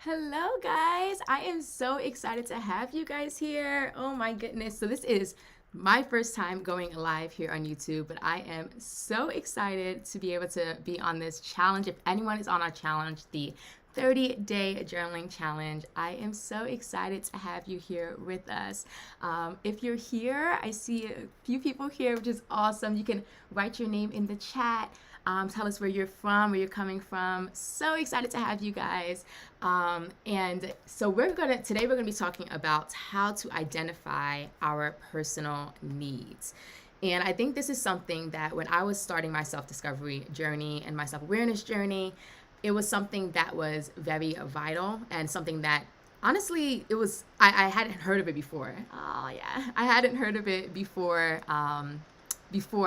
Hello, guys. I am so excited to have you guys here. Oh my goodness. So, this is my first time going live here on YouTube, but I am so excited to be able to be on this challenge. If anyone is on our challenge, the 30-day journaling challenge, I am so excited to have you here with us. If you're here, I see a few people here, which is awesome. You can write your name in the chat. Tell us where you're from, where you're coming from. So excited to have you guys. And so today we're gonna be talking about how to identify our personal needs. And I think this is something that when I was starting my self-discovery journey and my self-awareness journey, it was something that was very vital and something that honestly I hadn't heard of it before. Oh yeah, I hadn't heard of it before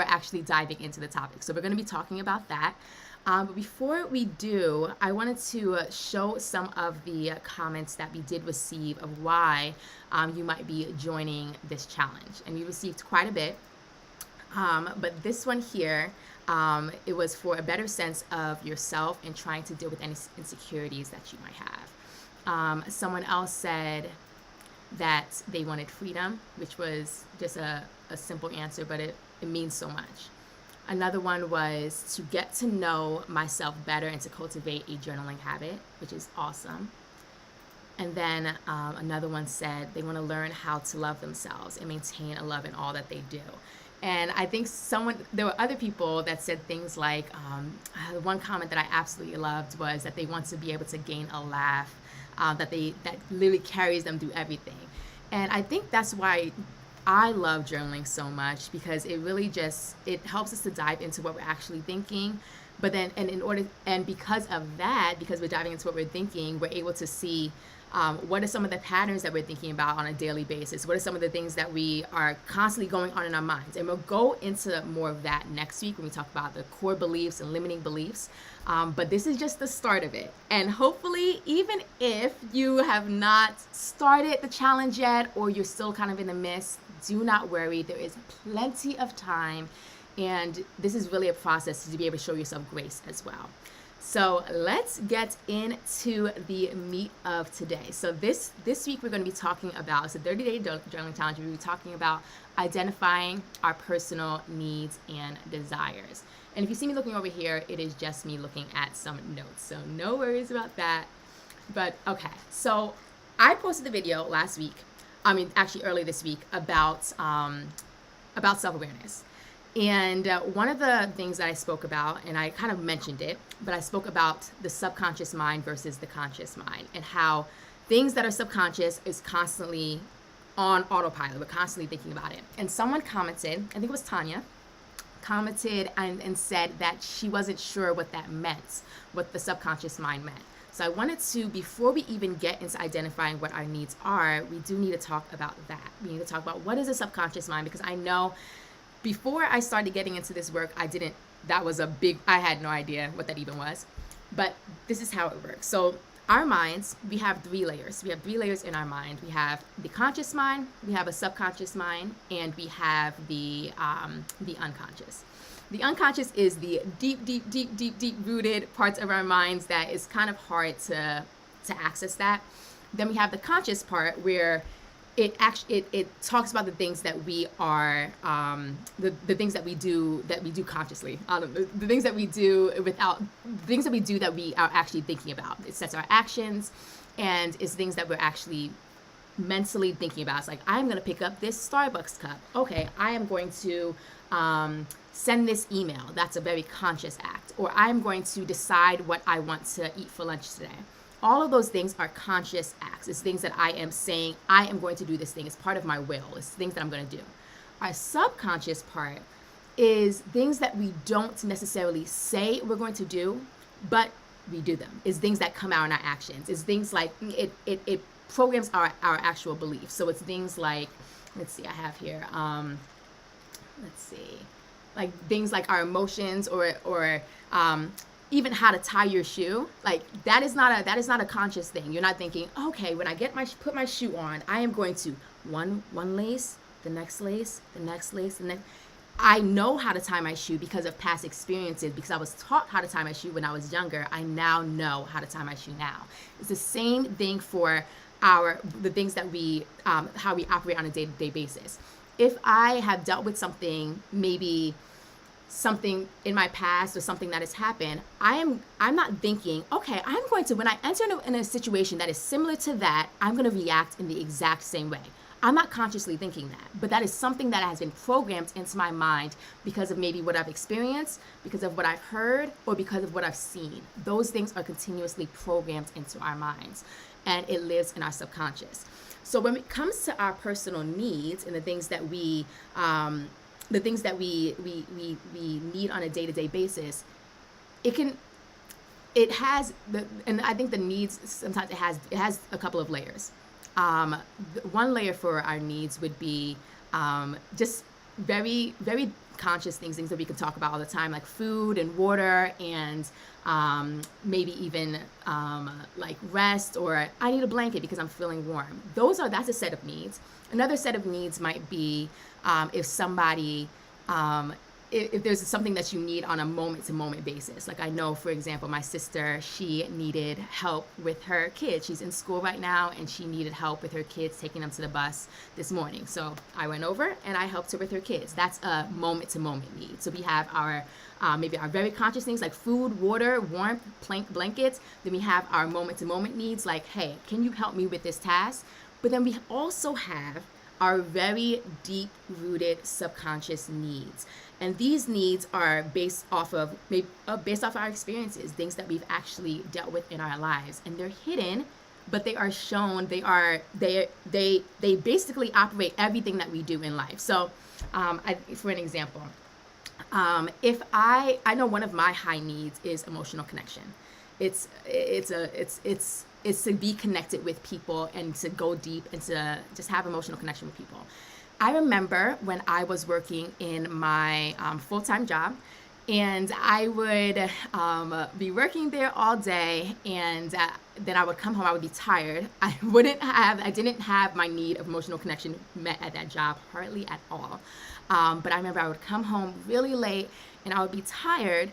actually diving into the topic. So we're going to be talking about that. But before we do, I wanted to show some of the comments that we did receive of why you might be joining this challenge. And we received quite a bit. But this one here, it was for a better sense of yourself and trying to deal with any insecurities that you might have. Someone else said that they wanted freedom, which was just a simple answer, but it means so much. Another one was to get to know myself better and to cultivate a journaling habit, which is awesome. And then another one said they want to learn how to love themselves and maintain a love in all that they do. And I think there were other people that said things like, one comment that I absolutely loved was that they want to be able to gain a laugh, that literally carries them through everything. And I think that's why I love journaling so much, because it really it helps us to dive into what we're actually thinking. But then, because of that, because we're diving into what we're thinking, we're able to see what are some of the patterns that we're thinking about on a daily basis? What are some of the things that we are constantly going on in our minds? And we'll go into more of that next week when we talk about the core beliefs and limiting beliefs. But this is just the start of it. And hopefully, even if you have not started the challenge yet, or you're still kind of in the midst, do not worry. There is plenty of time. And this is really a process to be able to show yourself grace as well. So let's get into the meat of today. So this week we're going to be talking about, it's a 30-day journaling challenge. We're going to be talking about identifying our personal needs and desires. And if you see me looking over here, it is just me looking at some notes. So no worries about that. But okay, so I posted the video last week, actually early this week, about self-awareness. And one of the things that I spoke about, and I kind of mentioned it, but I spoke about the subconscious mind versus the conscious mind, and how things that are subconscious is constantly on autopilot. We're constantly thinking about it. And someone commented, I think it was Tanya, commented and said that she wasn't sure what that meant, what the subconscious mind meant. So I wanted to, before we even get into identifying what our needs are, we do need to talk about that. We need to talk about what is a subconscious mind, because I know before I started getting into this work, I had no idea what that even was. But this is how it works. So our minds, we have 3 layers. We have 3 layers in our mind. We have the conscious mind, we have a subconscious mind, and we have the unconscious. The unconscious is the deep rooted parts of our minds that is kind of hard to access that. Then we have the conscious part, where it talks about the things that we are the things that we do consciously, the things that we do that we are actually thinking about. It sets our actions, and it's things that we're actually mentally thinking about. It's like, I'm going to pick up this Starbucks cup. Okay, I am going to send this email. That's a very conscious act. Or I'm going to decide what I want to eat for lunch today. All of those things are conscious acts. It's things that I am saying, I am going to do this thing. It's part of my will. It's things that I'm going to do. Our subconscious part is things that we don't necessarily say we're going to do, but we do them. It's things that come out in our actions. It's things like, it programs our actual beliefs. So it's things like, let's see, I have here, like things like our emotions, or even how to tie your shoe. Like that is not a conscious thing. You're not thinking, okay, when I put my shoe on, I am going to one lace, the next lace, the next lace, and then I know how to tie my shoe because of past experiences, because I was taught how to tie my shoe when I was younger. I now know how to tie my shoe now. It's the same thing for the things that how we operate on a day-to-day basis. If I have dealt with something, maybe something in my past or something that has happened, I'm not thinking, okay, I'm going to, when I enter in a situation that is similar to that, I'm going to react in the exact same way. I'm not consciously thinking that, but that is something that has been programmed into my mind because of maybe what I've experienced, because of what I've heard, or because of what I've seen. Those things are continuously programmed into our minds, and it lives in our subconscious. So when it comes to our personal needs and the things that we need on a day-to-day basis, and I think the needs, sometimes it has a couple of layers. One layer for our needs would be just very, very conscious things that we can talk about all the time, like food and water, and maybe even like rest, or I need a blanket because I'm feeling warm. That's a set of needs. Another set of needs might be if somebody if there's something that you need on a moment-to-moment basis. Like I know, for example, my sister, she needed help with her kids. She's in school right now, and she needed help with her kids, taking them to the bus this morning. So I went over and I helped her with her kids. That's a moment-to-moment need. So we have our maybe our very conscious things like food, water, warmth, blankets. Then we have our moment-to-moment needs like, hey, can you help me with this task? But then we also have our very deep-rooted subconscious needs. And these needs are based off of our experiences, things that we've actually dealt with in our lives. And they're hidden, but they are shown. They basically operate everything that we do in life. So for an example, if I know one of my high needs is emotional connection. It's to be connected with people and to go deep and to just have emotional connection with people. I remember when I was working in my full-time job, and I would be working there all day, and then I would come home, I would be tired. I didn't have my need of emotional connection met at that job, hardly at all. But I remember I would come home really late, and I would be tired,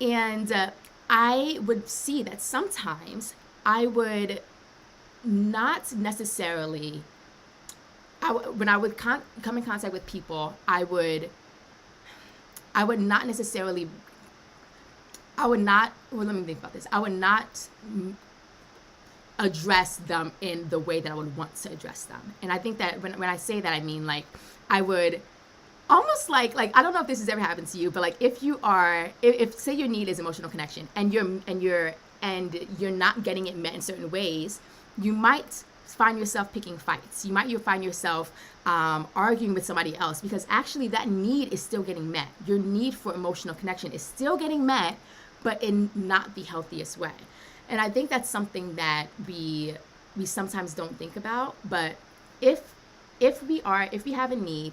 and I would see that sometimes I would not necessarily, when I would come in contact with people, I would not, well, let me think about this. I would not address them in the way that I would want to address them. And I think that when I say that, I mean, like, I would almost like I don't know if this has ever happened to you, but like if say your need is emotional connection, and you're not getting it met in certain ways, you might find yourself picking fights. You might find yourself arguing with somebody else, because actually that need is still getting met. Your need for emotional connection is still getting met, but in not the healthiest way. And I think that's something that we sometimes don't think about. But if we have a need,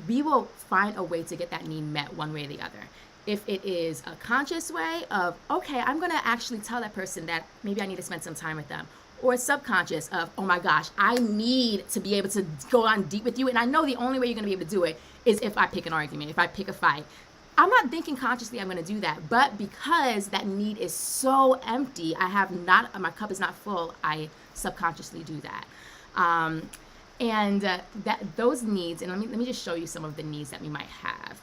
we will find a way to get that need met one way or the other. If it is a conscious way of, okay, I'm going to actually tell that person that maybe I need to spend some time with them, or subconscious of, oh my gosh, I need to be able to go on deep with you, and I know the only way you're going to be able to do it is if I pick an argument, if I pick a fight. I'm not thinking consciously I'm going to do that, but because that need is so empty, my cup is not full, I subconsciously do that. Those needs, and let me just show you some of the needs that we might have.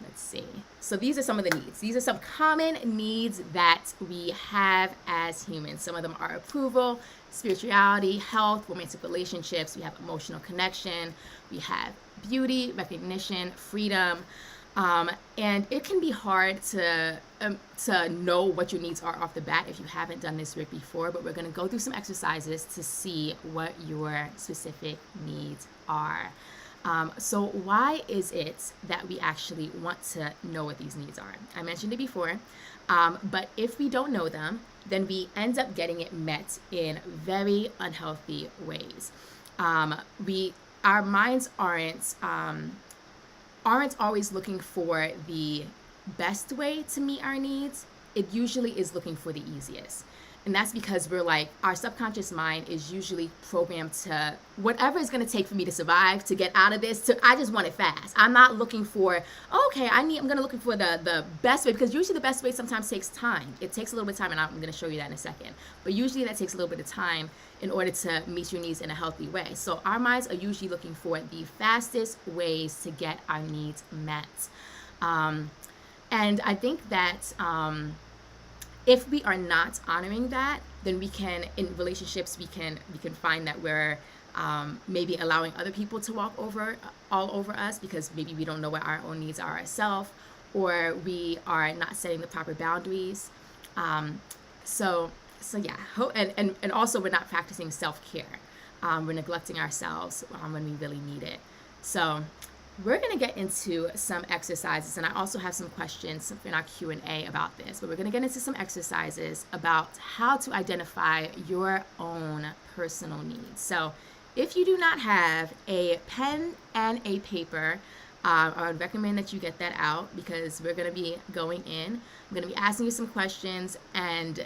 Let's see. So these are some of the needs. These are some common needs that we have as humans. Some of them are approval, spirituality, health, romantic relationships. We have emotional connection. We have beauty, recognition, freedom. And it can be hard to know what your needs are off the bat if you haven't done this work before, but we're going to go through some exercises to see what your specific needs are. So why is it that we actually want to know what these needs are? I mentioned it before, but if we don't know them, then we end up getting it met in very unhealthy ways. Our minds aren't always looking for the best way to meet our needs. It usually is looking for the easiest. And that's because we're like, our subconscious mind is usually programmed to whatever it's going to take for me to survive, to get out of this, I just want it fast. I'm not looking for, okay, I'm going to looking for the best way, because usually the best way sometimes takes time. It takes a little bit of time, and I'm going to show you that in a second. But usually that takes a little bit of time in order to meet your needs in a healthy way. So our minds are usually looking for the fastest ways to get our needs met. And I think that if we are not honoring that, then we can, in relationships, we can find that we're maybe allowing other people to walk all over us, because maybe we don't know what our own needs are ourselves, or we are not setting the proper boundaries. So yeah, and also we're not practicing self-care. We're neglecting ourselves when we really need it. So we're going to get into some exercises, and I also have some questions in our Q&A about this, but we're going to get into some exercises about how to identify your own personal needs. So if you do not have a pen and a paper, I would recommend that you get that out, because we're going to be going in. I'm going to be asking you some questions, and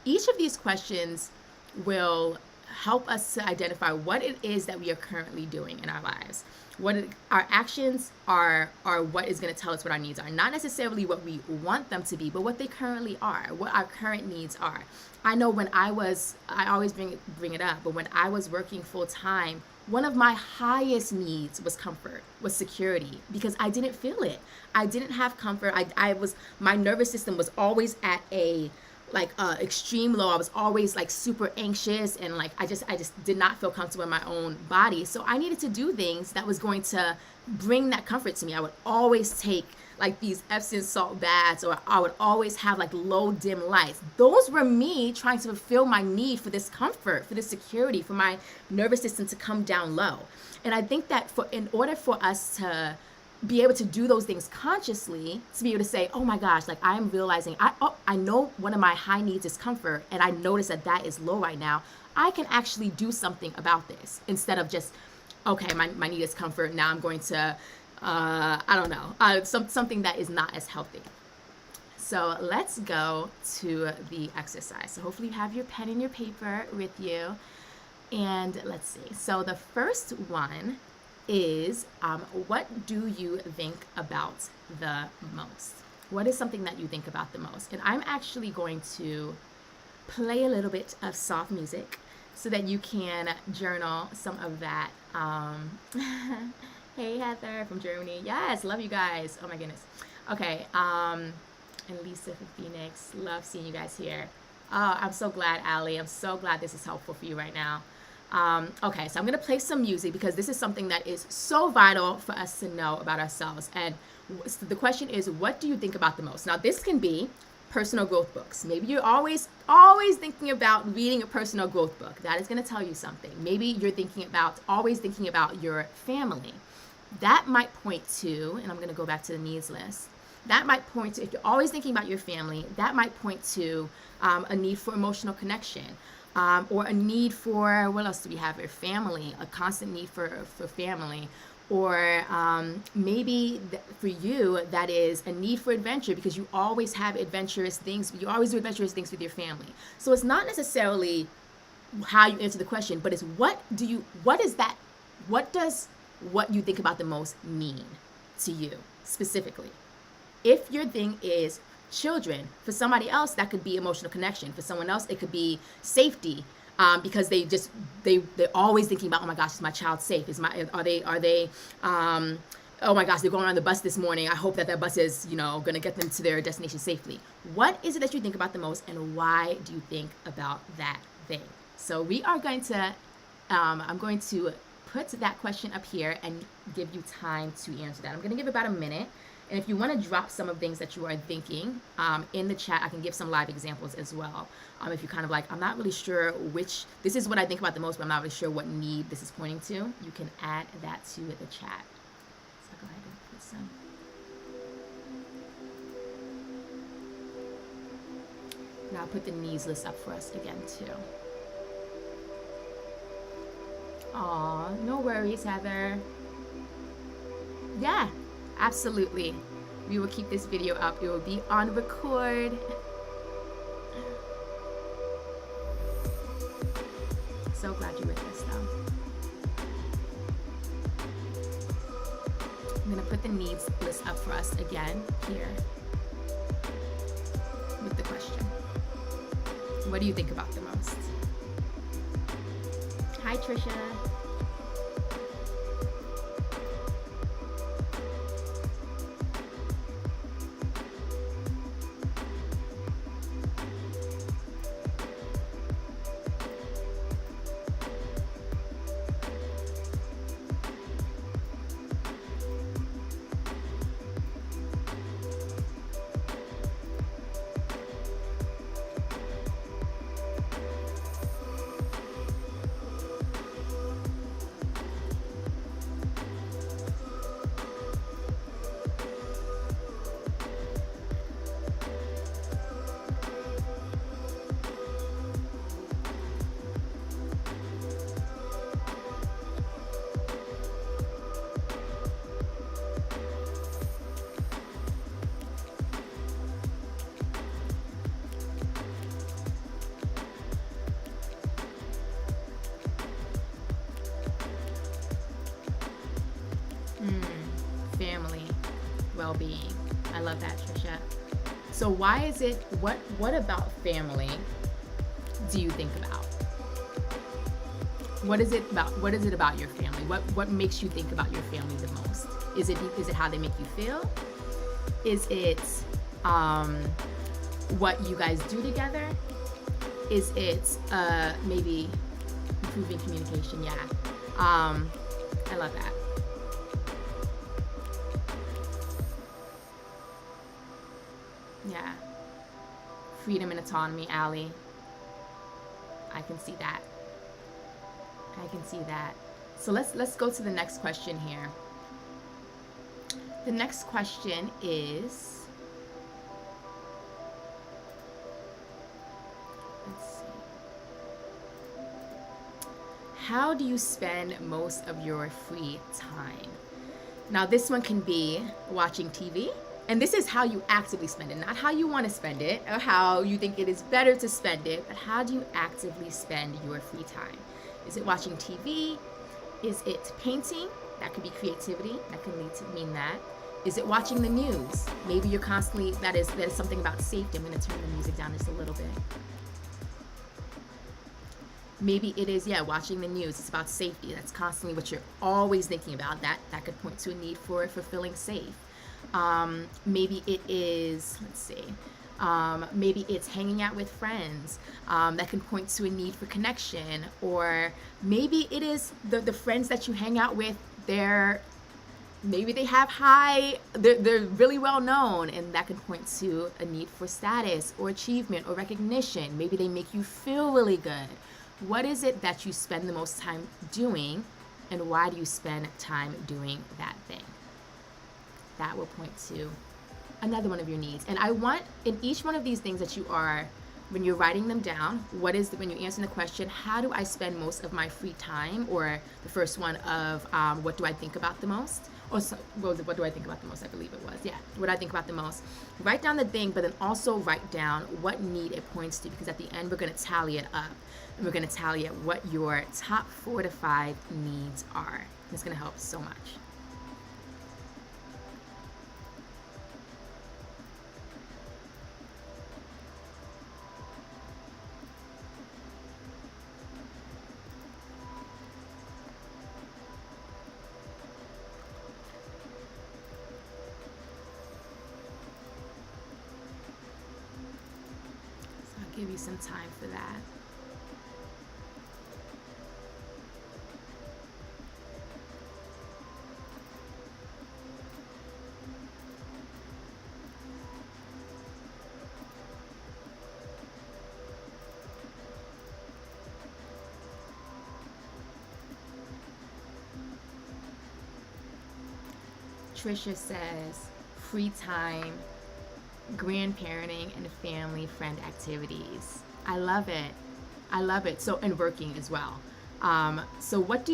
each of these questions will help us to identify what it is that we are currently doing in our lives. Our actions are what is going to tell us what our needs are. Not necessarily what we want them to be, but what they currently are, what our current needs are. I know when I always bring it up, but when I was working full time, one of my highest needs was comfort, was security, because I didn't feel it. I didn't have comfort. My nervous system was always at a extreme low. I was always like super anxious, and like I just did not feel comfortable in my own body. So I needed to do things that was going to bring that comfort to me. I would always take like these Epsom salt baths, or I would always have like low dim lights. Those were me trying to fulfill my need for this comfort, for this security, for my nervous system to come down low. And I think that in order for us to be able to do those things consciously, to be able to say, oh my gosh, like I am realizing, I know one of my high needs is comfort, and I notice that is low right now. I can actually do something about this, instead of just, okay, my need is comfort, now I'm going to, I don't know, something that is not as healthy. So let's go to the exercise. So hopefully you have your pen and your paper with you. And let's see. So the first one is, what do you think about the most? What is something that you think about the most? And I'm actually going to play a little bit of soft music so that you can journal some of that. Hey, Heather from Germany. Yes, love you guys. Oh my goodness. Okay. And Lisa from Phoenix. Love seeing you guys here. Oh, I'm so glad, Allie. I'm so glad this is helpful for you right now. Okay, so I'm going to play some music, because this is something that is so vital for us to know about ourselves. And the question is, what do you think about the most? Now, this can be personal growth books. Maybe you're always thinking about reading a personal growth book. That is going to tell you something. Maybe you're always thinking about your family. That might point to, and I'm going to go back to the needs list. That might point to, if you're always thinking about your family, that might point to a need for emotional connection. Or a need for, what else do we have here? Family, a constant need for family. Or maybe for you, that is a need for adventure, because you always have adventurous things. You always do adventurous things with your family. So it's not necessarily how you answer the question, but it's what does what you think about the most mean to you specifically? If your thing is children, for somebody else that could be emotional connection, for someone else it could be safety, because they're always thinking about, oh my gosh, is my child safe? Are they oh my gosh, they're going on the bus this morning, I hope that bus is going to get them to their destination safely. What is it that you think about the most, and why do you think about that thing? So we are going to I'm going to put that question up here and give you time to answer that. I'm going to give about a minute. And if you want to drop some of things that you are thinking in the chat, I can give some live examples as well. If you're kind of like, I'm not really sure this is what I think about the most, but I'm not really sure what need this is pointing to, you can add that to the chat. So go ahead and put some. And I'll put the needs list up for us again too. Aw, no worries, Heather. Yeah. Absolutely. We will keep this video up. It will be on record. So glad you're with us, though. I'm going to put the needs list up for us again here with the question. What do you think about the most? Hi, Trisha. Family, well-being. I love that, Trisha. So why is it, what about family do you think about? What is it about your family? What makes you think about your family the most? Is it how they make you feel? Is it what you guys do together? Is it maybe improving communication? Yeah. I love that. Yeah. Freedom and autonomy, Allie. I can see that. So let's go to the next question here. The next question is, let's see. How do you spend most of your free time? Now this one can be watching TV. And this is how you actively spend it, not how you want to spend it or how you think it is better to spend it, but how do you actively spend your free time? Is it watching TV? Is it painting? That could be creativity. That can mean that. Is it watching the news? Maybe you're constantly, that is something about safety. I'm going to turn the music down just a little bit. Maybe it is, watching the news. It's about safety. That's constantly what you're always thinking about. That could point to a need for feeling safe. Maybe it is, maybe it's hanging out with friends. That can point to a need for connection. Or maybe it is the friends that you hang out with, maybe they have they're really well known, and that can point to a need for status or achievement or recognition. Maybe they make you feel really good. What is it that you spend the most time doing, and why do you spend time doing that thing? That will point to another one of your needs. And I want, in each one of these things that you are, when you're writing them down, when you're answering the question, how do I spend most of my free time? Or the first one of, what do I think about the most? Or what do I think about the most? I believe it was. Yeah, what I think about the most. Write down the thing, but then also write down what need it points to, because at the end, we're going to tally it up. And we're going to tally up what your top 4 to 5 needs are. It's going to help so much. Give you some time for that. Trisha says, free time, grandparenting, and family friend activities. I love it. So, and working as well. So when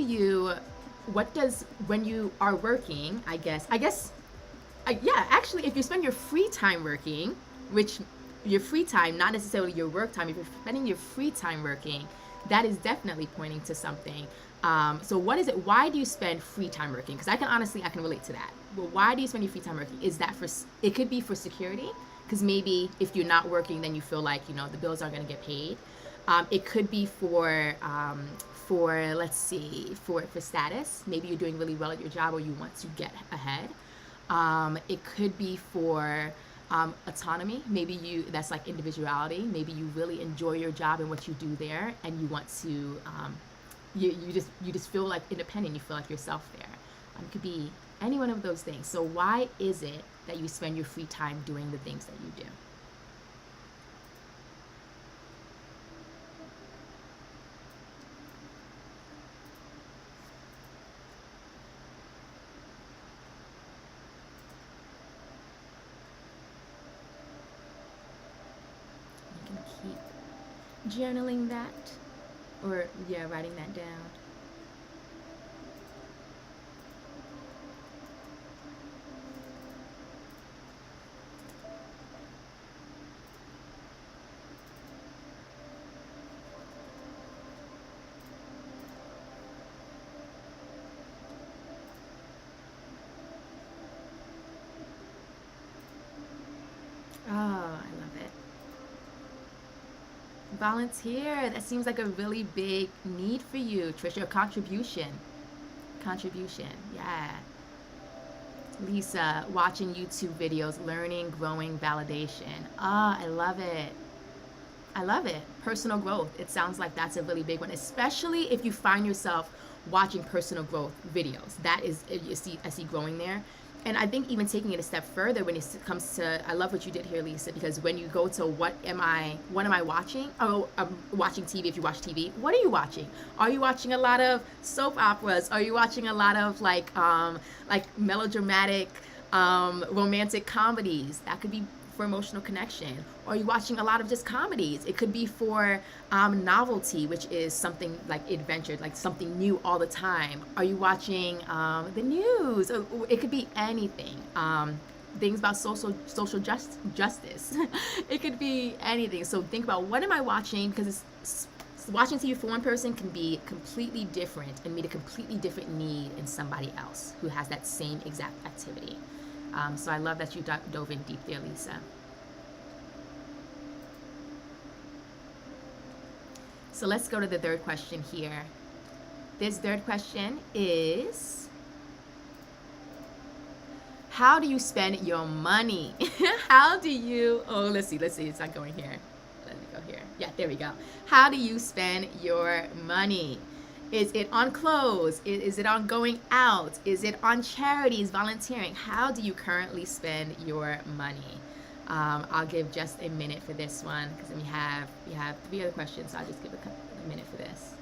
you are working, actually, if you spend your free time working, which your free time, not necessarily your work time, if you're spending your free time working, that is definitely pointing to something. So what is it? Why do you spend free time working? Because I can relate to that. Well, why do you spend your free time working? Is that for, it could be for security, because maybe if you're not working, then you feel like, the bills aren't going to get paid. It could be for let's see, for status. Maybe you're doing really well at your job or you want to get ahead. It could be for autonomy. Maybe that's like individuality. Maybe you really enjoy your job and what you do there, and you want to you just feel like independent. You feel like yourself there. It could be any one of those things. So why is it that you spend your free time doing the things that you do? You can keep journaling that, or yeah, writing that down. Oh, I love it. Volunteer. That seems like a really big need for you, Trisha. Contribution. Contribution. Yeah. Lisa, watching YouTube videos, learning, growing, validation. Ah, I love it. I love it. Personal growth. It sounds like that's a really big one, especially if you find yourself watching personal growth videos. That is, I see growing there. And I think even taking it a step further when it comes to, I love what you did here, Lisa, because when you go to what am I watching? Oh, I'm watching TV. If you watch TV, what are you watching? Are you watching a lot of soap operas? Are you watching a lot of like melodramatic, romantic comedies? That could be for emotional connection. Or are you watching a lot of just comedies? It could be for novelty, which is something like adventure, like something new all the time. Are you watching the news? It could be anything. Things about social justice. It could be anything. So think about, what am I watching? Because watching TV for one person can be completely different and meet a completely different need in somebody else who has that same exact activity. So I love that you dove in deep there, Lisa. So let's go to the third question here. This third question is, how do you spend your money? How do you, let's see, it's not going here. Let me go here. Yeah, there we go. How do you spend your money? Is it on clothes? Is it on going out? Is it on charities, volunteering? How do you currently spend your money? I'll give just a minute for this one, because then we have 3 other questions, so I'll just give a minute for this.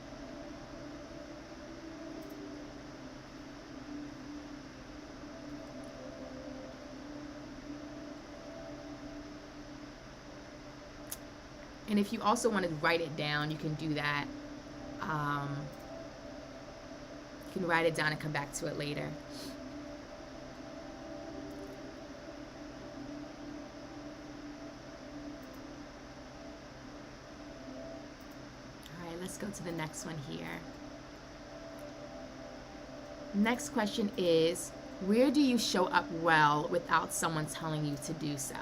And if you also want to write it down, you can do that. You can write it down and come back to it later. All right, let's go to the next one here. Next question is, where do you show up well without someone telling you to do so?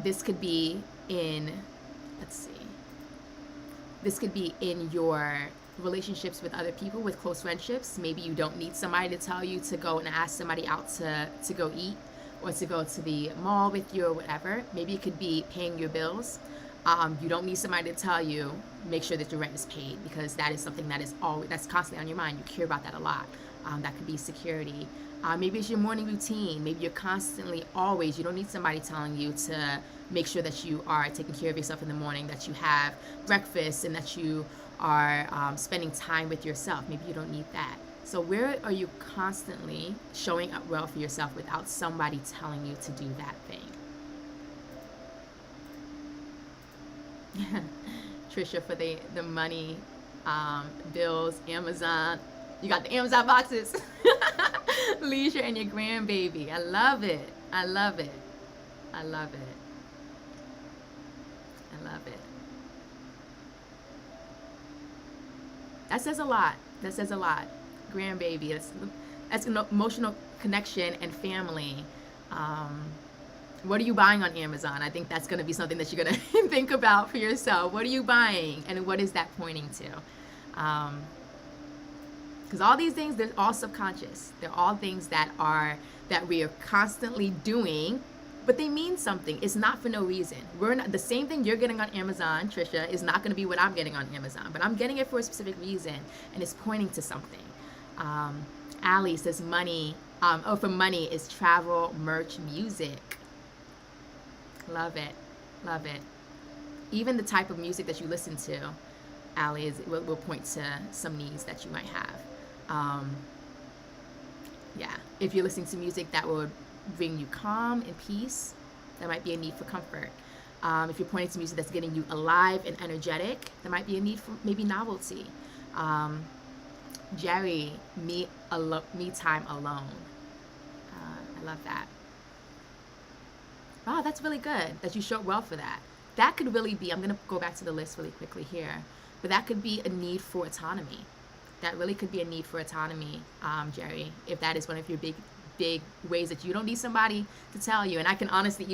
This could be in, this could be in your relationships with other people, with close friendships. Maybe you don't need somebody to tell you to go and ask somebody out to go eat, or to go to the mall with you, or whatever. Maybe it could be paying your bills. You don't need somebody to tell you, make sure that your rent is paid, because that is something that is that's constantly on your mind. You care about that a lot. That could be security. Maybe it's your morning routine. Maybe you're constantly, always, you don't need somebody telling you to make sure that you are taking care of yourself in the morning, that you have breakfast, and that you are spending time with yourself. Maybe you don't need that. So where are you constantly showing up well for yourself without somebody telling you to do that thing? Trisha, for the money, bills, Amazon. You got the Amazon boxes. Leisure and your grandbaby. I love it. I love it. I love it. I love it. That says a lot. That says a lot. Grandbaby. That's an emotional connection and family. What are you buying on Amazon? I think that's going to be something that you're going to think about for yourself. What are you buying, and what is that pointing to? Because all these things, they're all subconscious. They're all things that we are constantly doing, but they mean something. It's not for no reason. We're not, the same thing you're getting on Amazon, Trisha, is not going to be what I'm getting on Amazon, but I'm getting it for a specific reason, and it's pointing to something. Allie says money. For money is travel, merch, music. Love it. Love it. Even the type of music that you listen to, Allie, will point to some needs that you might have. Yeah, if you're listening to music that would bring you calm and peace, there might be a need for comfort. If you're pointing to music that's getting you alive and energetic, there might be a need for maybe novelty. Jerry, me time alone. I love that. Wow, that's really good that you showed well for that. That could really be, I'm going to go back to the list really quickly here, but that could be a need for autonomy. That really could be a need for autonomy, Jerry, if that is one of your big ways that you don't need somebody to tell you. And I can honestly,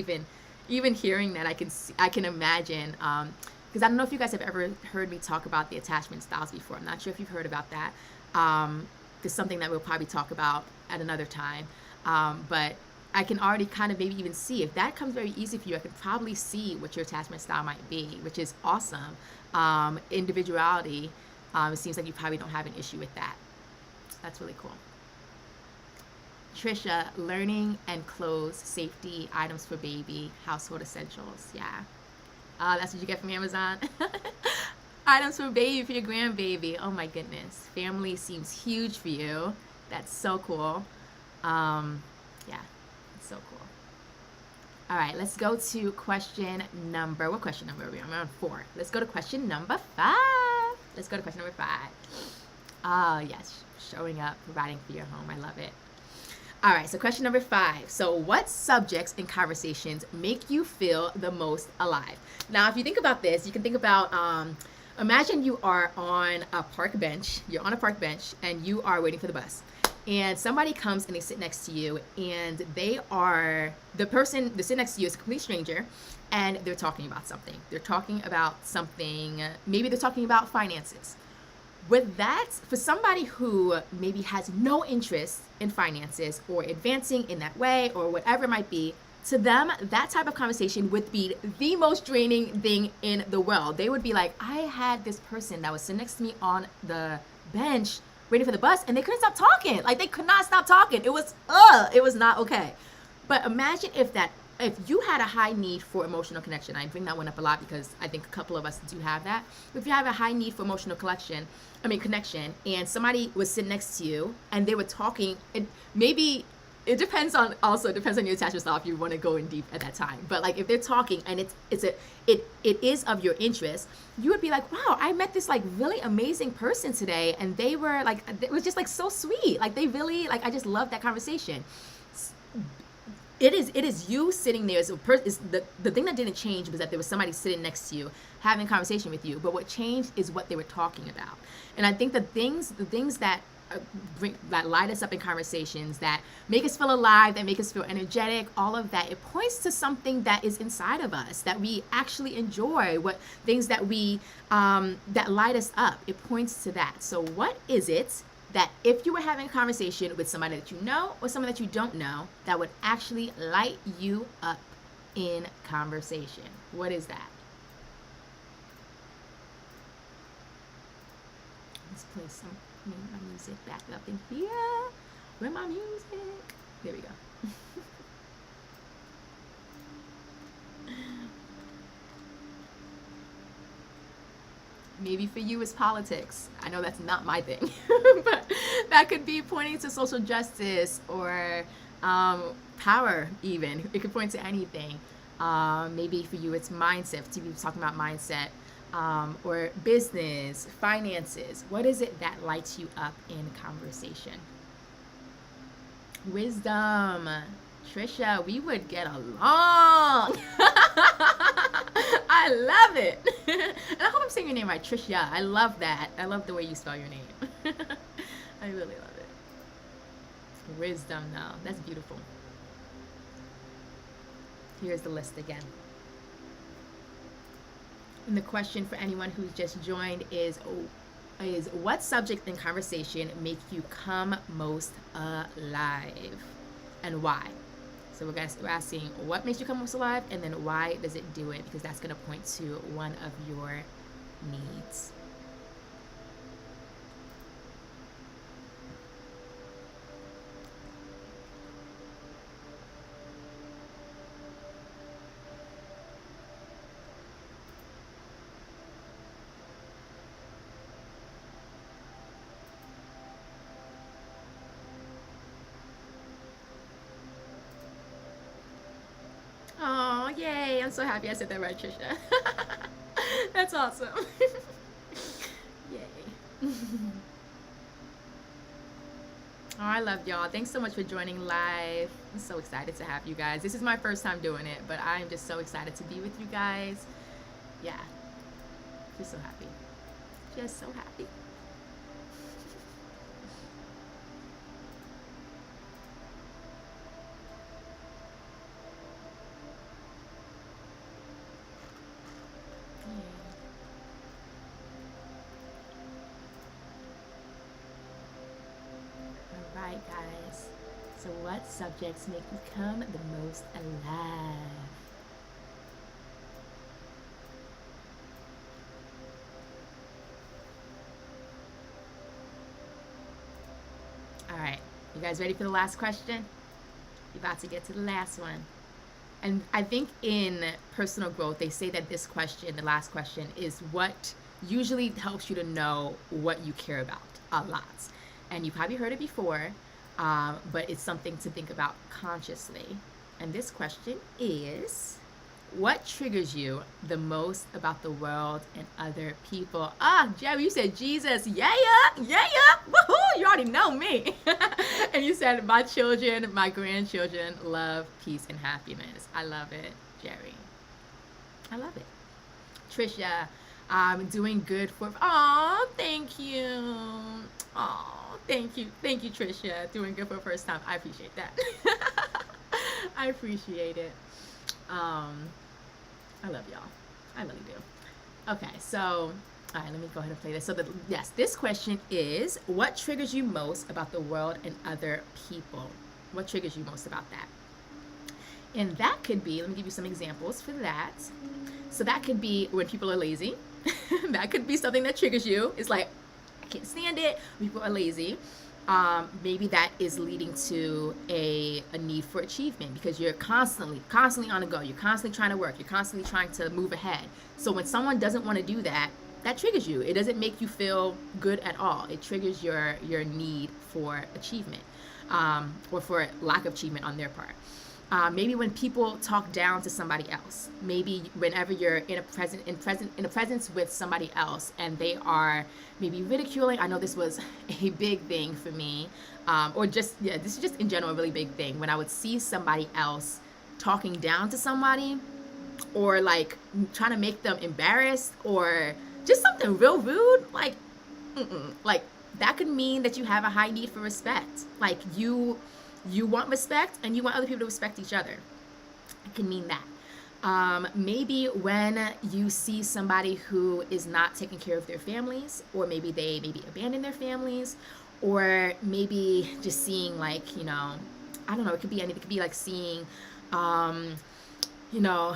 even hearing that, I can imagine, because I don't know if you guys have ever heard me talk about the attachment styles before. I'm not sure if you've heard about that. It's something that we'll probably talk about at another time. But I can already kind of maybe even see, if that comes very easy for you, I can probably see what your attachment style might be, which is awesome. Individuality, it seems like you probably don't have an issue with that. That's really cool. Trisha, learning and clothes, safety, items for baby, household essentials. Yeah. That's what you get from Amazon. Items for baby, for your grandbaby. Oh my goodness. Family seems huge for you. That's so cool. Yeah, it's so cool. All right, let's go to question number, what question number are we on? We're on 4. Let's go to question number 5. Let's go to question number 5. Oh, yes, showing up, providing for your home. I love it. All right, so question number 5. So what subjects and conversations make you feel the most alive? Now, if you think about this, you can think about, imagine you are on a park bench. You're on a park bench, and you are waiting for the bus. And somebody comes and they sit next to you, and the person that sits next to you is a complete stranger, and they're talking about something. Maybe they're talking about finances. With that, for somebody who maybe has no interest in finances or advancing in that way or whatever it might be, to them, that type of conversation would be the most draining thing in the world. They would be like, I had this person that was sitting next to me on the bench waiting for the bus, and they couldn't stop talking. Like, they could not stop talking. It was not okay. But imagine if you had a high need for emotional connection. I bring that one up a lot because I think a couple of us do have that. If you have a high need for emotional connection, and somebody was sitting next to you and they were talking, it depends on your attachment style if you want to go in deep at that time. But like, if they're talking and it is of your interest, you would be like, wow, I met this like really amazing person today, and they were like, it was just like so sweet. Like, they really, like, I just love that conversation. It is you sitting there as a person. The thing that didn't change was that there was somebody sitting next to you having a conversation with you. But what changed is what they were talking about. And I think the things that light us up in conversations, that make us feel alive, that make us feel energetic, all of that, it points to something that is inside of us that we actually enjoy, things that we that light us up. It points to that. So what is it that, if you were having a conversation with somebody that you know or someone that you don't know, that would actually light you up in conversation? What is that? Let's play my music back up in here. Where my music? There we go. Maybe for you it's politics. I know that's not my thing, but that could be pointing to social justice or power even. It could point to anything. Maybe for you it's mindset. To be talking about mindset. Or business, finances. What is it that lights you up in conversation? Wisdom. Trisha, we would get along. I love it. And I hope I'm saying your name right, Trisha. I love that. I love the way you spell your name. I really love it. Wisdom, now. That's beautiful. Here's the list again. And the question for anyone who's just joined is what subject in conversation make you come most alive, and why? So we're asking what makes you come most alive, and then why does it do it, because that's going to point to one of your needs. Oh, yay. I'm so happy I said that right, Trisha. That's awesome. Yay. Oh, I love y'all. Thanks so much for joining live. I'm so excited to have you guys. This is my first time doing it, but I'm just so excited to be with you guys. Yeah. Just so happy. Just so happy. Alright, guys. So what subjects make you come the most alive? Alright, you guys ready for the last question? You're about to get to the last one. And I think in personal growth, they say that this question, the last question, is what usually helps you to know what you care about a lot. And you probably heard it before, but it's something to think about consciously. And this question is, what triggers you the most about the world and other people? Ah, Jerry, you said Jesus. Yeah, woohoo, you already know me. And you said my children, my grandchildren love peace and happiness. I love it, Jerry. I love it. Trisha, doing good for, oh, thank you. Oh, thank you, Trisha. Doing good for the first time. I appreciate that. I appreciate it. I love y'all. I really do. Okay, so, all right, let me go ahead and play this. So, yes, this question is, what triggers you most about the world and other people? What triggers you most about that? And that could be, let me give you some examples for that. So that could be when people are lazy. That could be something that triggers you. It's like, I can't stand it when people are lazy. Maybe that is leading to a need for achievement, because you're constantly on the go. You're constantly trying to work. You're constantly trying to move ahead. So when someone doesn't want to do that, that triggers you. It doesn't make you feel good at all. It triggers your need for achievement, or for lack of achievement on their part. Maybe when people talk down to somebody else. Maybe whenever you're in a presence with somebody else and they are maybe ridiculing. I know this was a big thing for me, or just, yeah, this is just in general a really big thing. When I would see somebody else talking down to somebody, or like trying to make them embarrassed, or just something real rude, like, like that could mean that you have a high need for respect. Like you want respect, and you want other people to respect each other. It can mean that. Maybe when you see somebody who is not taking care of their families, or maybe they abandon their families, or maybe just seeing, like, you know, I don't know, it could be anything. It could be like seeing, you know,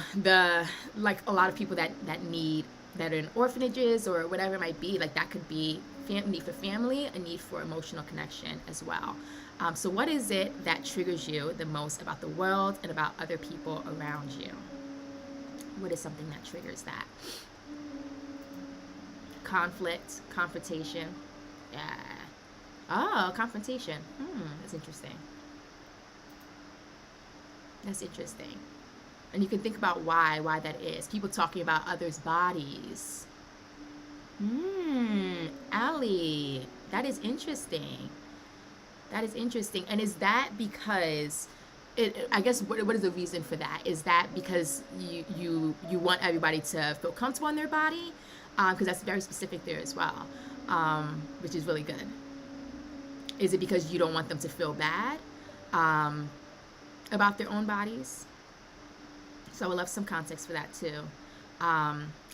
like a lot of people that are in orphanages or whatever it might be. Like that could be need for family, a need for emotional connection as well. So what is it that triggers you the most about the world and about other people around you? What is something that triggers that? Conflict, confrontation. Yeah. Oh, confrontation. That's interesting. That's interesting. And you can think about why that is. People talking about others' bodies. Allie, that is interesting. That is interesting. And is that because I guess what is the reason for that? Is that because you want everybody to feel comfortable in their body? Because that's very specific there as well, which is really good. Is it because you don't want them to feel bad um, about their own bodies? So I would love some context for that too.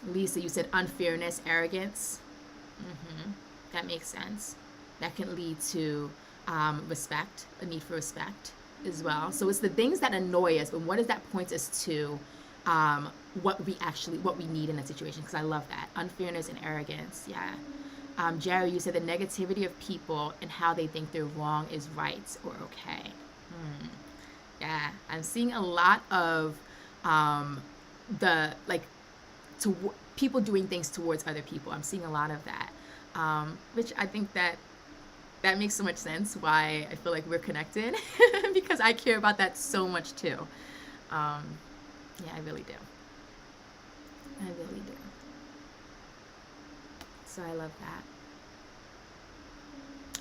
Lisa, you said unfairness, arrogance. That makes sense. That can lead to respect, a need for respect as well. So it's the things that annoy us, but what does that point us to what we need in a situation? Because I love that. Unfairness and arrogance. Yeah. Jerry, you said the negativity of people and how they think they're wrong is right or okay. Yeah. I'm seeing a lot of the like to people doing things towards other people. I'm seeing a lot of that, which I think that makes so much sense why I feel like we're connected because I care about that so much too. Yeah, I really do. I really do. So I love that.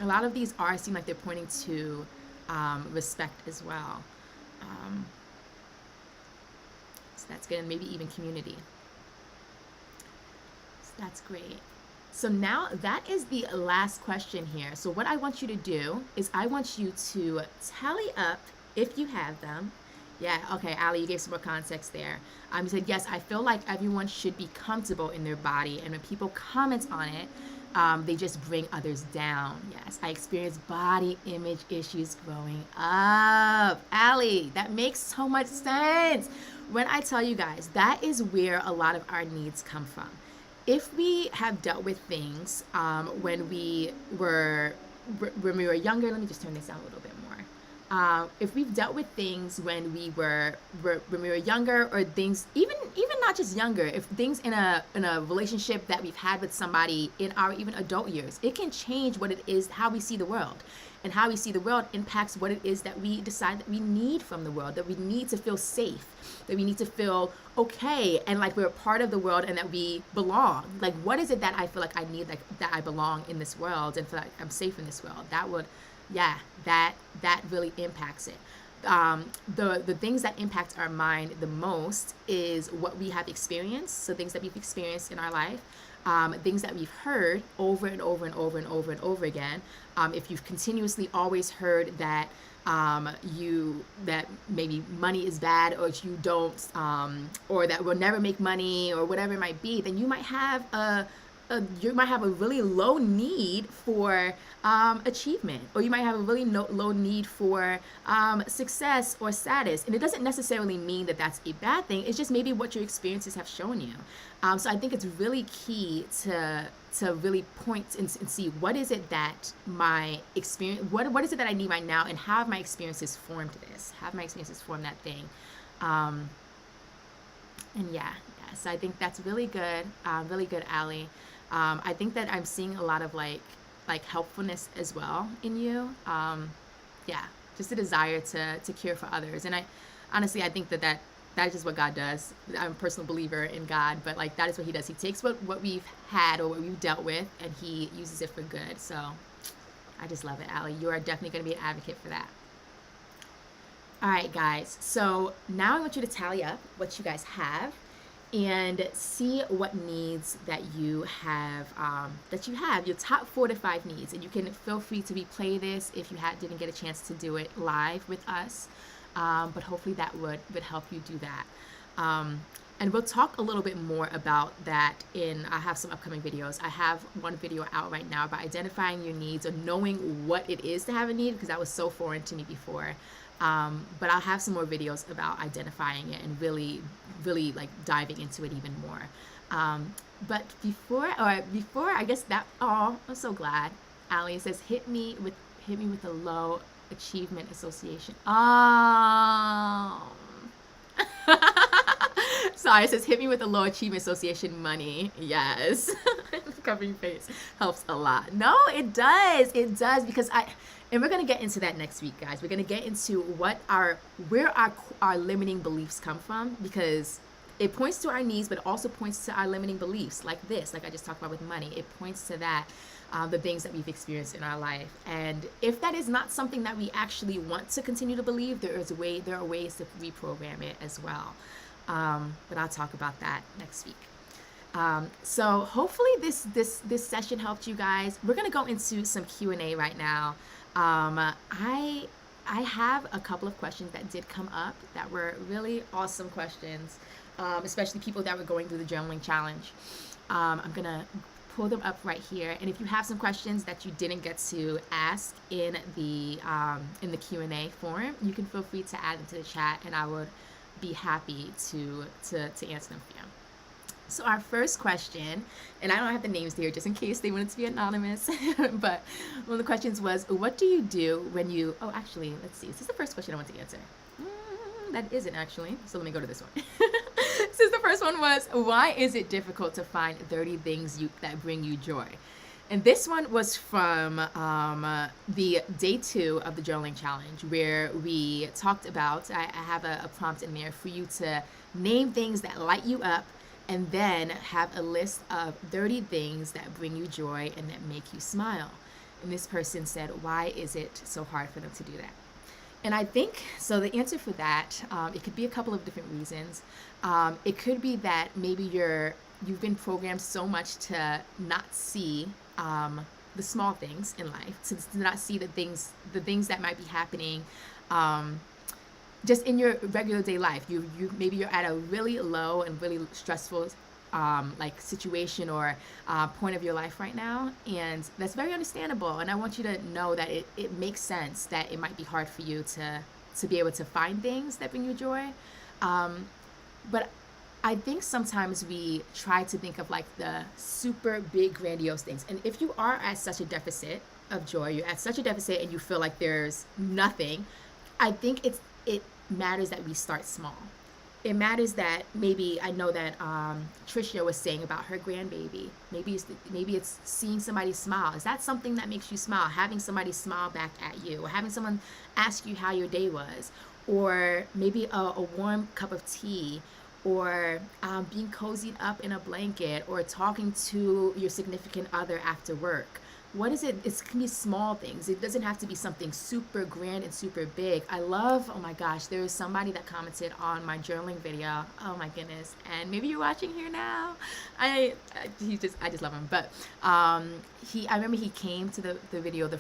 A lot of these are seem like they're pointing to respect as well. So that's good, and maybe even community. So that's great. So now that is the last question here. So what I want you to do is I want you to tally up if you have them. Yeah, okay, Ali, you gave some more context there. You said, yes, I feel like everyone should be comfortable in their body, and when people comment on it, they just bring others down. Yes, I experienced body image issues growing up. Ali, that makes so much sense. When I tell you guys, that is where a lot of our needs come from. If we have dealt with things when we were younger, let me just turn this down a little bit more. If we've dealt with things when we were younger, or things even not just younger, if things in a relationship that we've had with somebody in our even adult years, it can change what it is, how we see the world. And how we see the world impacts what it is that we decide that we need from the world, that we need to feel safe, that we need to feel okay, and like we're a part of the world and that we belong. Like, what is it that I feel like I need, like that I belong in this world and feel like I'm safe in this world? That would, yeah, that really impacts it. The things that impact our mind the most is what we have experienced. So things that we've experienced in our life, things that we've heard over and over and over and over and over again. If you've continuously always heard that that maybe money is bad, or you don't, or that we'll never make money, or whatever it might be, then you might have a really low need for achievement, or you might have a really low need for success or status. And it doesn't necessarily mean that that's a bad thing. It's just maybe what your experiences have shown you. So I think it's really key to really point and see what is it that my experience, what is it that I need right now, and how have my experiences formed this? How have my experiences formed that thing? And yeah, so I think that's really good, Ali. I think that I'm seeing a lot of like helpfulness as well in you. Yeah, just a desire to care for others. And I honestly think that is just what God does. I'm a personal believer in God, but like that is what He does. He takes what we've had or what we've dealt with, and He uses it for good. So I just love it, Ali. You are definitely going to be an advocate for that. All right, guys. So now I want you to tally up what you guys have and see what needs that you have, your top 4 to 5 needs. And you can feel free to replay this if you didn't get a chance to do it live with us. But hopefully that would help you do that. And we'll talk a little bit more about that I have some upcoming videos. I have one video out right now about identifying your needs or knowing what it is to have a need, because that was so foreign to me before. But I'll have some more videos about identifying it and really like diving into it even more. But before I guess I'm so glad. Ali says, hit me with the low achievement association. Sorry, it says hit me with the low achievement association money. Yes. Covering face helps a lot. No, it does because and we're going to get into that next week, guys. We're going to get into where our limiting beliefs come from, because it points to our needs, but also points to our limiting beliefs, like this, like I just talked about with money. It points to that, the things that we've experienced in our life. And if that is not something that we actually want to continue to believe, there are ways to reprogram it as well. But I'll talk about that next week. So hopefully this session helped you guys. We're gonna go into some Q&A right now. I have a couple of questions that did come up that were really awesome questions, especially people that were going through the journaling challenge. I'm gonna pull them up right here, and if you have some questions that you didn't get to ask in the Q&A forum, you can feel free to add them to the chat, and I would be happy to answer them for you. So our first question, and I don't have the names here just in case they wanted to be anonymous, but one of the questions was, what do you do when you, oh, actually, let's see. This is the first question I want to answer. That isn't actually, so let me go to this one. Since the first one was, why is it difficult to find 30 things that bring you joy? And this one was from the day 2 of the journaling challenge, where we talked about, I have a prompt in there for you to name things that light you up, and then have a list of 30 things that bring you joy and that make you smile. And this person said, why is it so hard for them to do that? And I think, so the answer for that, it could be a couple of different reasons. It could be that maybe you've been programmed so much to not see the small things in life, to not see the things that might be happening just in your regular day life. Maybe you're at a really low and really stressful like situation or point of your life right now, and that's very understandable. And I want you to know that it makes sense that it might be hard for you to be able to find things that bring you joy. But I think sometimes we try to think of like the super big grandiose things. And if you are at such a deficit of joy, you're at such a deficit and you feel like there's nothing, I think it matters that we start small. It matters that maybe, I know that Tricia was saying about her grandbaby. Maybe it's seeing somebody smile. Is that something that makes you smile? Having somebody smile back at you, or having someone ask you how your day was, or maybe a warm cup of tea, or being cozied up in a blanket, or talking to your significant other after work. What is it? It can be small things. It doesn't have to be something super grand and super big. I love, oh my gosh, there was somebody that commented on my journaling video. Oh my goodness. And maybe you're watching here now. I just love him. But I remember he came to the video the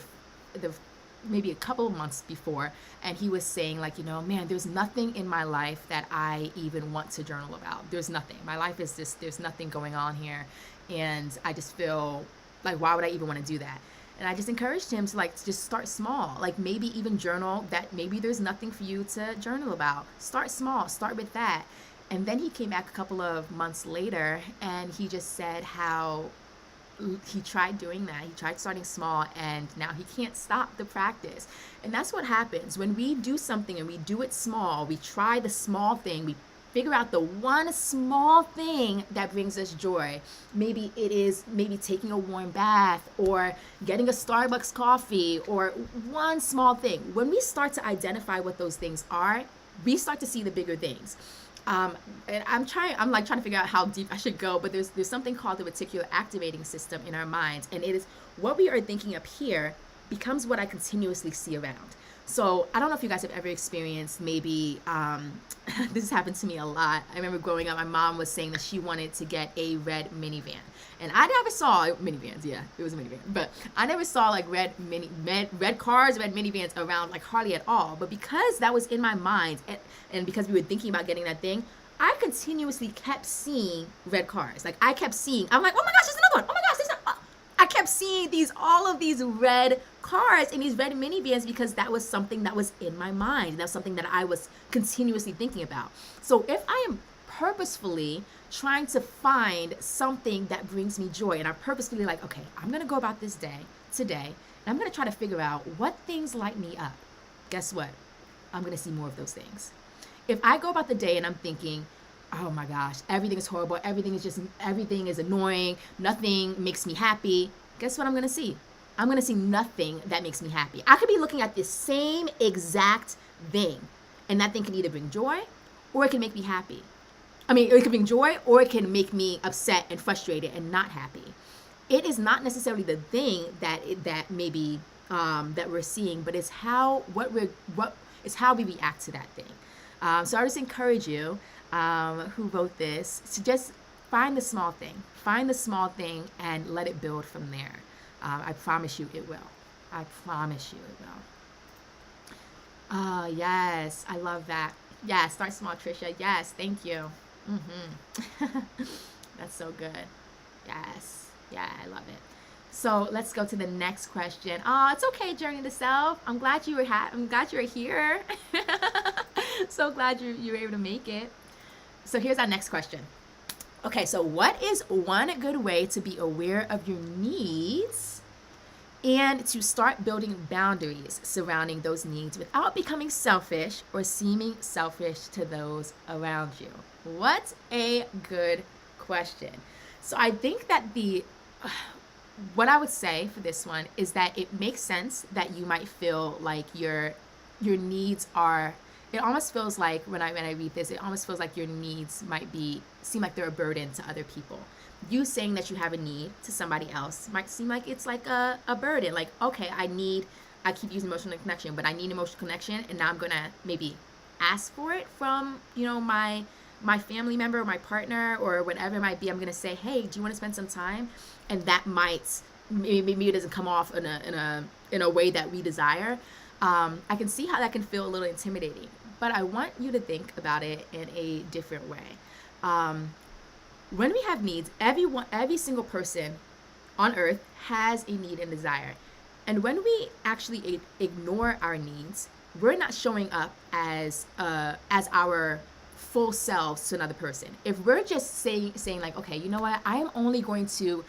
maybe a couple of months before, and he was saying, like, man, there's nothing in my life that I even want to journal about. There's nothing. My life is just, there's nothing going on here, and I just feel like, why would I even want to do that? And I just encouraged him to just start small. Like, maybe even journal that maybe there's nothing for you to journal about. Start small. Start with that. And then he came back a couple of months later, and he just said how he tried doing that. He tried starting small, and now he can't stop the practice. And that's what happens when we do something and we do it small. We try the small thing. We figure out the one small thing that brings us joy. Maybe it is taking a warm bath, or getting a Starbucks coffee, or one small thing. When we start to identify what those things are, we start to see the bigger things. And I'm trying to figure out how deep I should go, but there's something called the reticular activating system in our minds, and it is what we are thinking up here becomes what I continuously see around. So I don't know if you guys have ever experienced, maybe this has happened to me a lot. I remember growing up, my mom was saying that she wanted to get a red minivan, and I never saw minivans. Yeah, it was a minivan, but I never saw like red cars, red minivans around, like hardly at all. But because that was in my mind, and because we were thinking about getting that thing, I continuously kept seeing red cars. Like, I kept seeing, I'm like, oh my gosh, there's another one. Oh my gosh, I kept seeing all of these red cars and these red minivans, because that was something that was in my mind. And that was something that I was continuously thinking about. So if I am purposefully trying to find something that brings me joy, and I'm purposefully like, okay, I'm going to go about this day today, and I'm going to try to figure out what things light me up. Guess what? I'm going to see more of those things. If I go about the day and I'm thinking, oh my gosh, everything is horrible, everything is annoying, nothing makes me happy, guess what I'm going to see? I'm going to see nothing that makes me happy. I could be looking at the same exact thing, and that thing can either bring joy or it can make me happy. I mean, it can bring joy or it can make me upset and frustrated and not happy. It is not necessarily the thing that maybe that we're seeing, but it's what it's how we react to that thing. So I just encourage you who wrote this to just find the small thing and let it build from there. I promise you it will. I promise you it will. Oh, yes, I love that. Yeah, start small, Trisha. Yes, thank you. That's so good. Yes. Yeah, I love it. So let's go to the next question. Oh, it's okay, Journey to Self. I'm glad you were I'm glad you were here. So glad you were able to make it. So here's our next question. Okay, so what is one good way to be aware of your needs and to start building boundaries surrounding those needs without becoming selfish or seeming selfish to those around you? What a good question. So I think that what I would say for this one is that it makes sense that you might feel like your needs are, it almost feels like when I read this, it almost feels like your needs seem like they're a burden to other people. You saying that you have a need to somebody else might seem like it's like a burden. Like, okay, I keep using emotional connection, but I need emotional connection, and now I'm gonna maybe ask for it from, my family member or my partner or whatever it might be. I'm gonna say, hey, do you want to spend some time? And that might maybe it doesn't come off in a way that we desire. I can see how that can feel a little intimidating, but I want you to think about it in a different way. When we have needs, every single person on earth has a need and desire. And when we actually ignore our needs, we're not showing up as our full selves to another person. If we're just saying like, okay, you know what, I am only going to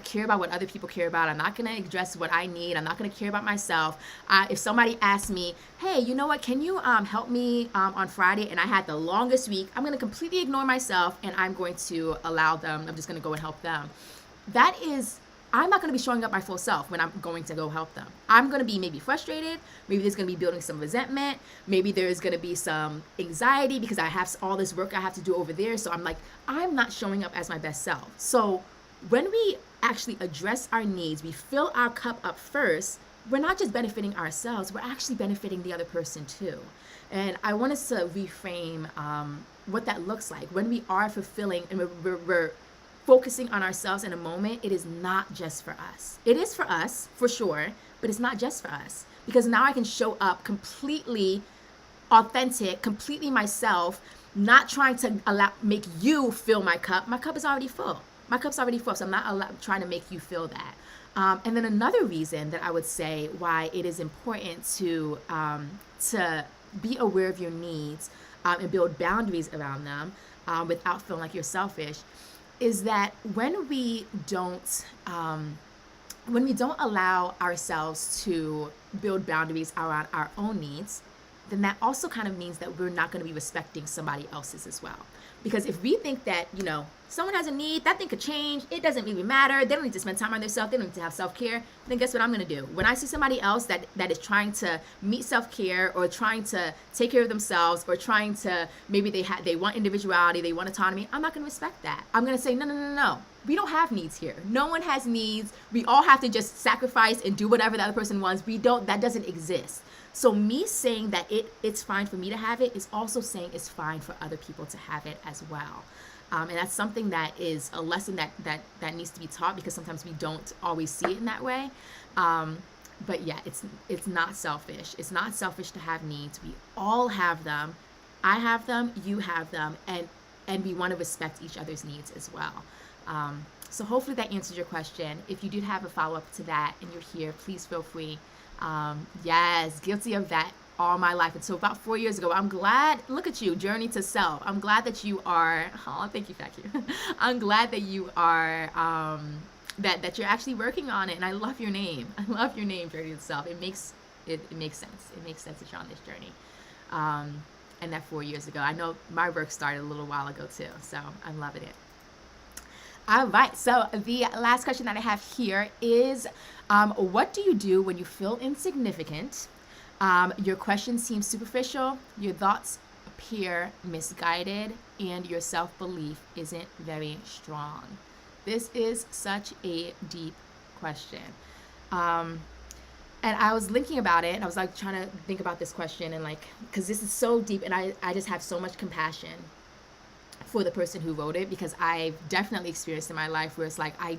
care about what other people care about. I'm not going to address what I need. I'm not going to care about myself. If somebody asks me, hey, you know what, can you help me on Friday? And I had the longest week, I'm going to completely ignore myself and I'm going to allow them. I'm just going to go and help them. I'm not going to be showing up my full self when I'm going to go help them. I'm going to be maybe frustrated. Maybe there's going to be building some resentment. Maybe there's going to be some anxiety because I have all this work I have to do over there. So I'm not showing up as my best self. So when we actually address our needs, we fill our cup up first, we're not just benefiting ourselves, we're actually benefiting the other person too. And I want us to reframe what that looks like. When we are fulfilling and we're focusing on ourselves in a moment, it is not just for us. It is for us, for sure, but it's not just for us. Because now I can show up completely authentic, completely myself, not trying to make you fill my cup. My cup is already full. My cup's already full, so I'm not trying to make you feel that. And then another reason that I would say why it is important to be aware of your needs and build boundaries around them without feeling like you're selfish is that when we don't allow ourselves to build boundaries around our own needs, then that also kind of means that we're not going to be respecting somebody else's as well. Because if we think that, someone has a need, that thing could change, it doesn't really matter, they don't need to spend time on themselves, they don't need to have self-care, then guess what I'm going to do? When I see somebody else that is trying to meet self-care or trying to take care of themselves or trying to, maybe they want individuality, they want autonomy, I'm not going to respect that. I'm going to say, no. We don't have needs here. No one has needs. We all have to just sacrifice and do whatever the other person wants. That doesn't exist. So me saying that it's fine for me to have it is also saying it's fine for other people to have it as well. And that's something that is a lesson that needs to be taught because sometimes we don't always see it in that way. But yeah, it's not selfish. It's not selfish to have needs. We all have them. I have them. You have them. And we want to respect each other's needs as well. So hopefully that answers your question. If you did have a follow-up to that and you're here, please feel free. Yes, guilty of that all my life until about 4 years ago. I'm glad, look at you, Journey to Self. I'm glad that you are, thank you. I'm glad that you are, that you're actually working on it. And I love your name. I love your name, Journey to Self. It makes sense. It makes sense that you're on this journey. And that 4 years ago, I know my work started a little while ago too. So I'm loving it. All right, so the last question that I have here is, what do you do when you feel insignificant? Your question seems superficial, your thoughts appear misguided, and your self-belief isn't very strong? This is such a deep question. Um, and I was thinking about it, and I was like trying to think about this question, and like, because this is so deep, and I just have so much compassion for the person who wrote it, because I've definitely experienced in my life where it's like I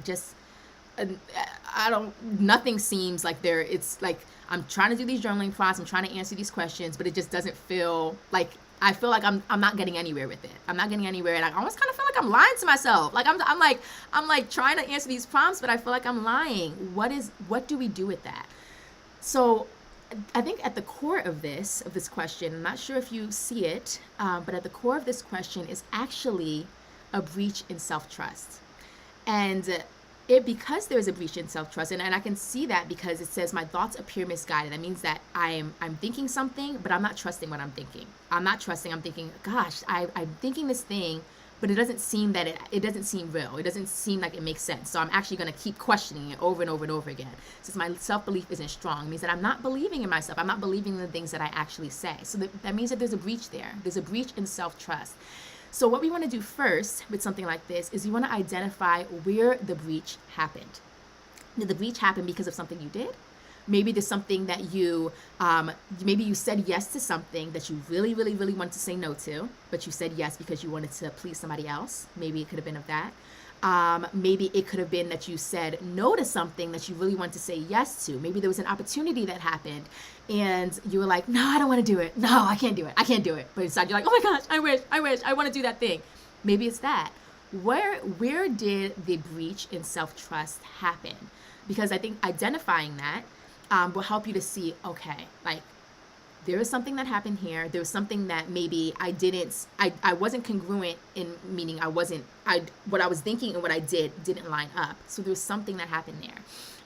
don't, nothing seems like it's like I'm trying to do these journaling prompts, I'm trying to answer these questions, but it just doesn't feel like, I feel like I'm not getting anywhere with it. I'm not getting anywhere, and I almost kind of feel like I'm lying to myself. Like I'm like trying to answer these prompts, but I feel like I'm lying. What do we do with that? So I think at the core of this question, I'm not sure if you see it, but at the core of this question is actually a breach in self-trust. And because there's a breach in self-trust, and I can see that because it says my thoughts appear misguided. That means that I'm thinking something, but I'm not trusting what I'm thinking. I'm not trusting. I'm thinking, gosh, I'm thinking this thing, but it doesn't seem that it doesn't seem real. It doesn't seem like it makes sense. So I'm actually going to keep questioning it over and over and over again. Since my self-belief isn't strong, it means that I'm not believing in myself. I'm not believing in the things that I actually say. So that means that there's a breach there. There's a breach in self-trust. So what we want to do first with something like this is we want to identify where the breach happened. Did the breach happen because of something you did? Maybe there's something that maybe you said yes to something that you really, really, really wanted to say no to, but you said yes because you wanted to please somebody else. Maybe it could have been of that. Maybe it could have been that you said no to something that you really wanted to say yes to. Maybe there was an opportunity that happened and you were like, no, I don't want to do it. No, I can't do it. I can't do it. But inside you're like, oh my gosh, I wish, I want to do that thing. Maybe it's that. Where did the breach in self-trust happen? Because I think identifying that will help you to see, okay, like, there is something that happened here. There was something that maybe I wasn't congruent in, meaning what I was thinking and what I didn't line up. So there was something that happened there.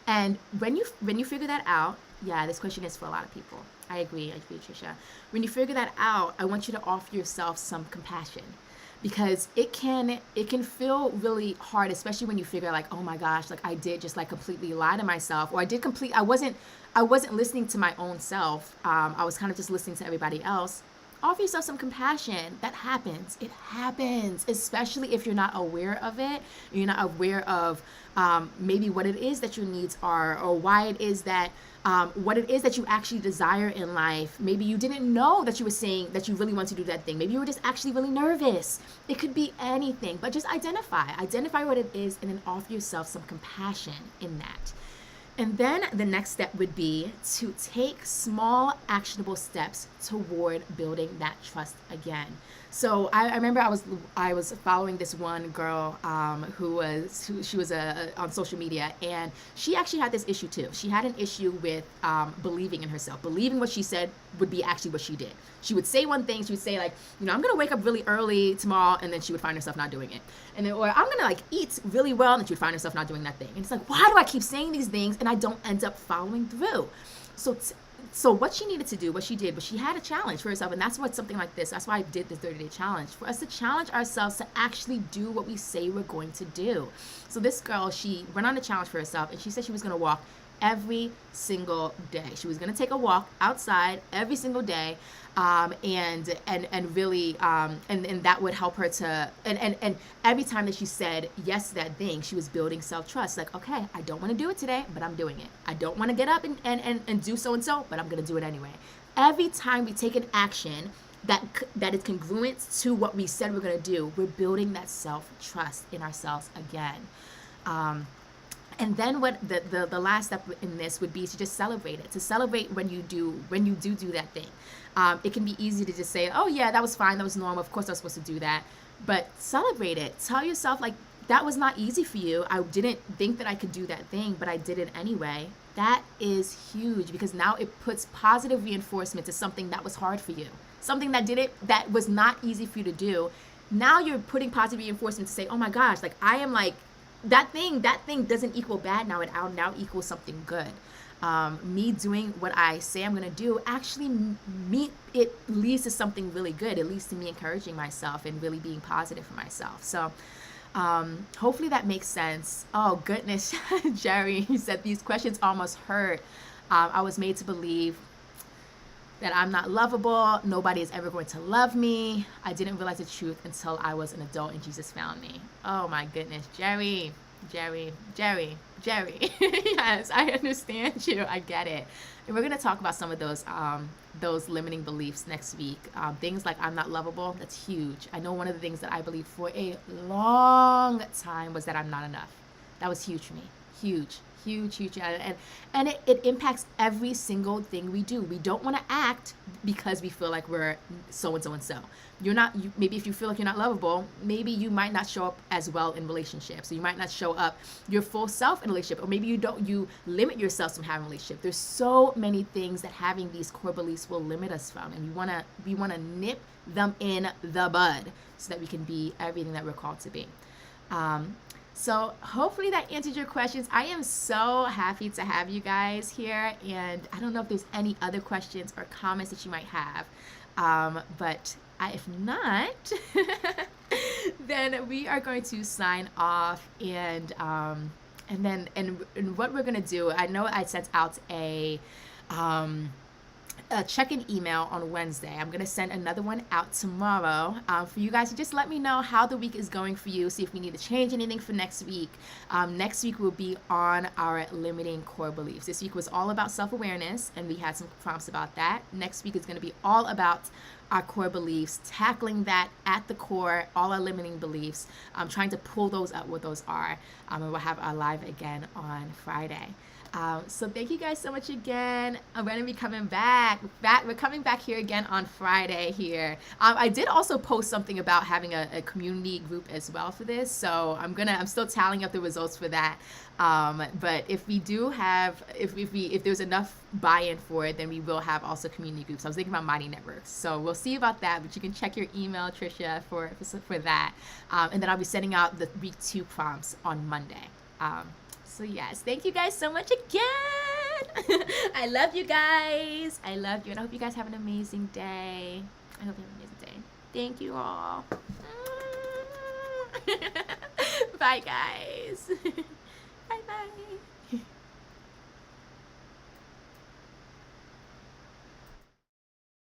And when you figure that out, yeah, this question is for a lot of people. I agree, Trisha. When you figure that out, I want you to offer yourself some compassion, because it can feel really hard, especially when you figure like, oh my gosh, like I did just like completely lie to myself, or I wasn't listening to my own self. I was kind of just listening to everybody else. Offer yourself some compassion. That happens. It happens, especially if you're not aware of it. You're not aware of maybe what it is that your needs are, or why it is that what it is that you actually desire in life. Maybe you didn't know that you were saying that you really want to do that thing. Maybe you were just actually really nervous. It could be anything, but just identify what it is, and then offer yourself some compassion in that. And then the next step would be to take small, actionable steps toward building that trust again. So I remember I was following this one girl who she was on social media, and she actually had this issue too. She had an issue with believing in herself, believing what she said would be actually what she did. She would say one thing, she would say like, I'm gonna wake up really early tomorrow, and then she would find herself not doing it. And then, or I'm gonna like eat really well, and then she would find herself not doing that thing. And it's like, why do I keep saying these things and I don't end up following through? So what she needed to do, what she did, was she had a challenge for herself. And that's what something like this, that's why I did the 30-day challenge, for us to challenge ourselves to actually do what we say we're going to do. So this girl, she went on a challenge for herself, and she said she was going to walk every single day. She was going to take a walk outside every single day, and really, and that would help her to, and every time that she said yes to that thing, she was building self-trust. Like, okay, I don't want to do it today, but I'm doing it. I don't want to get up and do so and so, but I'm going to do it anyway. Every time we take an action that is congruent to what we said we're going to do, we're building that self-trust in ourselves again. And then what the last step in this would be to just celebrate it. To celebrate when you do that thing. It can be easy to just say, oh yeah, that was fine, that was normal, of course I was supposed to do that. But celebrate it. Tell yourself, like, that was not easy for you. I didn't think that I could do that thing, but I did it anyway. That is huge, because now it puts positive reinforcement to something that was hard for you. Something that was not easy for you to do. Now you're putting positive reinforcement to say, oh my gosh, like I am like, that thing doesn't equal bad now. It now equals something good. Me doing what I say I'm going to do, actually it leads to something really good. It leads to me encouraging myself and really being positive for myself. So hopefully that makes sense. Oh goodness, Jerry, he said these questions almost hurt. I was made to believe that I'm not lovable. Nobody is ever going to love me. I didn't realize the truth until I was an adult and Jesus found me. Oh my goodness, Jerry, Jerry, Jerry, Jerry. Yes, I understand you. I get it. And we're gonna talk about some of those limiting beliefs next week. Things like I'm not lovable. That's huge. I know one of the things that I believed for a long time was that I'm not enough. That was huge for me. Huge, huge, huge. And it impacts every single thing we do. We don't want to act because we feel like we're so and so and so. You're not, maybe if you feel like you're not lovable, maybe you might not show up as well in relationships. So you might not show up your full self in a relationship, or maybe you limit yourself from having a relationship. There's so many things that having these core beliefs will limit us from. And we want to nip them in the bud so that we can be everything that we're called to be. So hopefully that answered your questions. I am so happy to have you guys here, and I don't know if there's any other questions or comments that you might have, but if not, then we are going to sign off, and what we're gonna do. I know I sent out a check-in email on Wednesday. I'm going to send another one out tomorrow for you guys to just let me know how the week is going for you, see if we need to change anything for next week. Next week will be on our limiting core beliefs. This week was all about self-awareness, and we had some prompts about that. Next week is going to be all about our core beliefs, tackling that at the core, all our limiting beliefs, trying to pull those up, what those are, and we'll have our live again on Friday. So thank you guys so much again. I'm going to be coming back. We're coming back here again on Friday here. I did also post something about having a community group as well for this. So I'm still tallying up the results for that. But if we do have, if there's enough buy-in for it, then we will have also community groups. I was thinking about Mighty Networks. So we'll see about that, but you can check your email, Tricia, for that. And then I'll be sending out the week 2 prompts on Monday. So yes, thank you guys so much again. I love you guys. I love you, and I hope you guys have an amazing day. I hope you have an amazing day. Thank you all. Bye, guys. Bye-bye.